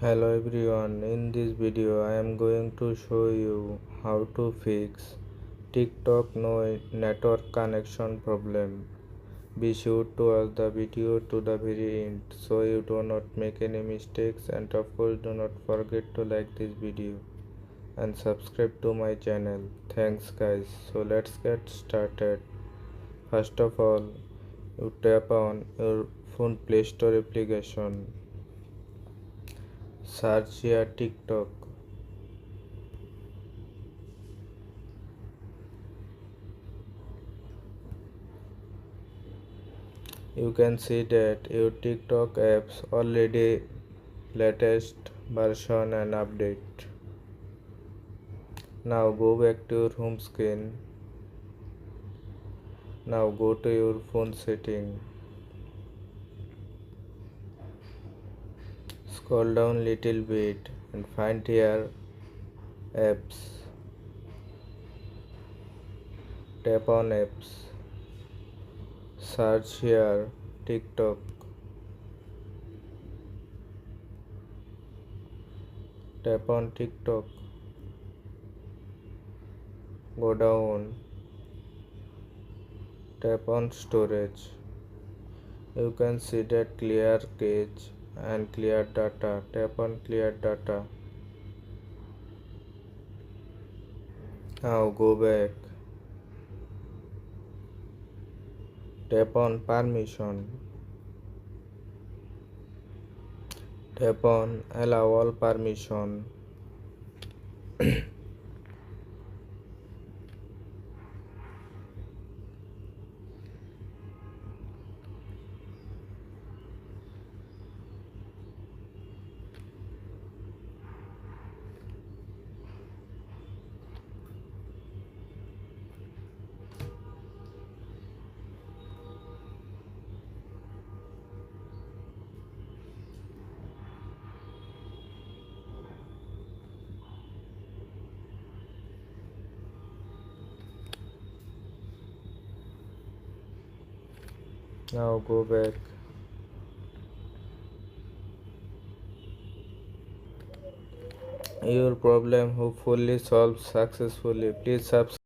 Hello everyone, in this video I am going to show you how to fix TikTok no network connection problem. Be sure to watch the video to the very end so you do not make any mistakes, and of course do not forget to like this video and subscribe to my channel. Thanks guys. So let's get started. First of all, you tap on your phone Play Store application. Search here TikTok. You can see that your TikTok apps already latest version and update. Now go back to your home screen. Now go to your phone setting. Scroll down little bit and find here apps. Tap on apps. Search here TikTok. Tap on TikTok. Go down. Tap on storage. You can see that clear cache and clear data. Tap on clear data. Now go back. Tap on permission. Tap on allow all permission. Now go back. Your problem hopefully solved successfully. Please subscribe.